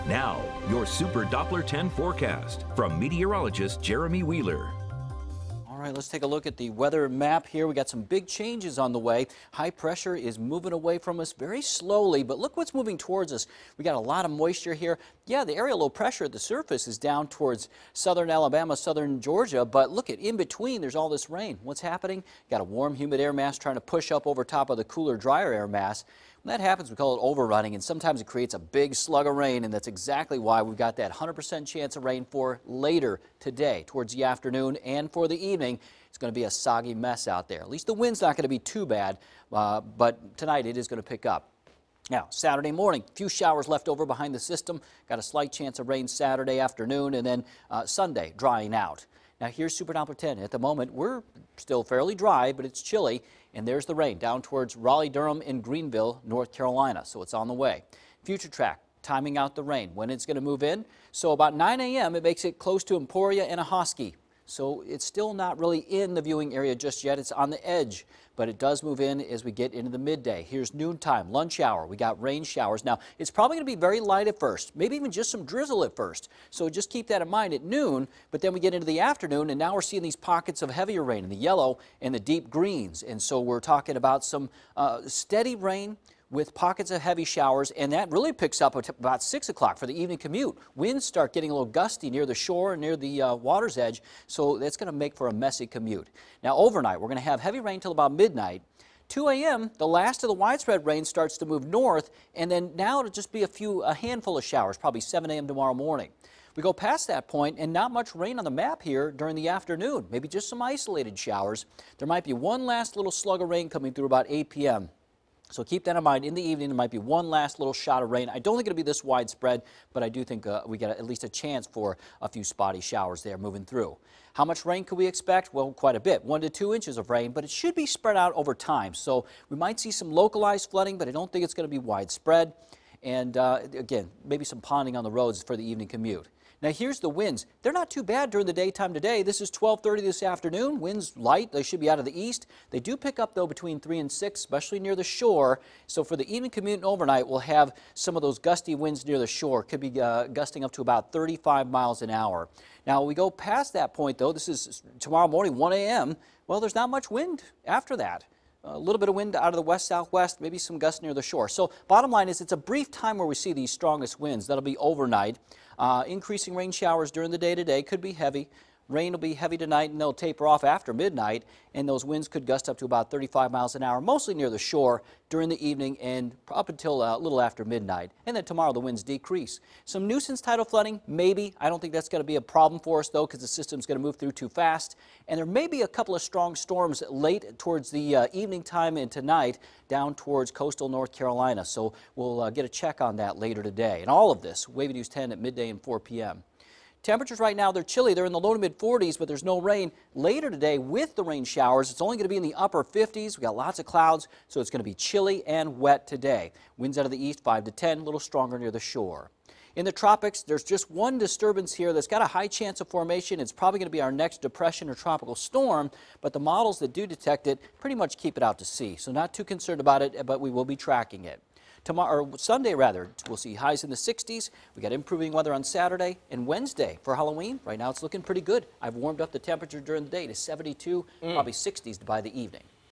Now, your Super Doppler 10 forecast from meteorologist Jeremy Wheeler. All right, let's take a look at the weather map here. We got some big changes on the way. High pressure is moving away from us very slowly, but look what's moving towards us. We got a lot of moisture here. Yeah, the area low pressure at the surface is down towards southern Alabama, southern Georgia, but look at in between, there's all this rain. What's happening? Got a warm, humid air mass trying to push up over top of the cooler, drier air mass. When that happens, we call it overrunning, and sometimes it creates a big slug of rain, and that's exactly why we've got that 100% chance of rain for later today, towards the afternoon and for the evening. It's going to be a soggy mess out there. At least the wind's not going to be too bad, but tonight it is going to pick up. Now, Saturday morning, a few showers left over behind the system. Got a slight chance of rain Saturday afternoon, and then Sunday drying out. Now, here's Super Doppler 10. At the moment, we're still fairly dry, but it's chilly. And there's the rain down towards Raleigh, Durham, and Greenville, North Carolina. So it's on the way. Future track, timing out the rain, when it's going to move in. So about 9 a.m., it makes it close to Emporia and Ahoskie. So it's still not really in the viewing area just yet. It's on the edge, but it does move in as we get into the midday. Here's noontime, lunch hour. We got rain showers. Now, it's probably going to be very light at first, maybe even just some drizzle at first. So just keep that in mind at noon, but then we get into the afternoon, and now we're seeing these pockets of heavier rain in the yellow and the deep greens. And so we're talking about some steady rain with pockets of heavy showers, and that really picks up at about 6 o'clock for the evening commute. Winds start getting a little gusty near the shore and near the water's edge, so that's going to make for a messy commute. Now, overnight, we're going to have heavy rain till about midnight. 2 a.m., the last of the widespread rain starts to move north, and then now it'll just be a handful of showers, probably 7 a.m. tomorrow morning. We go past that point, and not much rain on the map here during the afternoon, maybe just some isolated showers. There might be one last little slug of rain coming through about 8 p.m. So keep that in mind. In the evening, there might be one last little shot of rain. I don't think it'll be this widespread, but I do think we get at least a chance for a few spotty showers there moving through. How much rain could we expect? Well, quite a bit, 1 to 2 inches of rain, but it should be spread out over time. So we might see some localized flooding, but I don't think it's going to be widespread. And again, maybe some ponding on the roads for the evening commute. Now here's the winds. They're not too bad during the daytime today. This is 12:30 this afternoon. Winds light. They should be out of the east. They do pick up though between 3 and 6, especially near the shore. So for the evening commute and overnight, we'll have some of those gusty winds near the shore. Could be gusting up to about 35 miles an hour. Now we go past that point though. This is tomorrow morning, 1 a.m. Well, there's not much wind after that. A little bit of wind out of the west-southwest, maybe some gusts near the shore. So bottom line is it's a brief time where we see these strongest winds. That'll be overnight. Increasing rain showers during the day today could be heavy. Rain will be heavy tonight, and they'll taper off after midnight, and those winds could gust up to about 35 miles an hour, mostly near the shore during the evening and up until a little after midnight. And then tomorrow the winds decrease. Some nuisance tidal flooding, maybe. I don't think that's going to be a problem for us, though, because the system's going to move through too fast. And there may be a couple of strong storms late towards the evening time and tonight down towards coastal North Carolina. So we'll get a check on that later today. And all of this, Wavy News 10 at midday and 4 p.m. Temperatures right now, they're chilly. They're in the low to mid 40s, but there's no rain. Later today with the rain showers, it's only going to be in the upper 50s. We got lots of clouds, so it's going to be chilly and wet today. Winds out of the east 5 to 10, a little stronger near the shore. In the tropics, there's just one disturbance here that's got a high chance of formation. It's probably going to be our next depression or tropical storm, but the models that do detect it pretty much keep it out to sea. So not too concerned about it, but we will be tracking it. Tomorrow, or Sunday rather, we'll see highs in the 60s. We got improving weather on Saturday and Wednesday for Halloween. Right now it's looking pretty good. I've warmed up the temperature during the day to 72, probably 60s by the evening.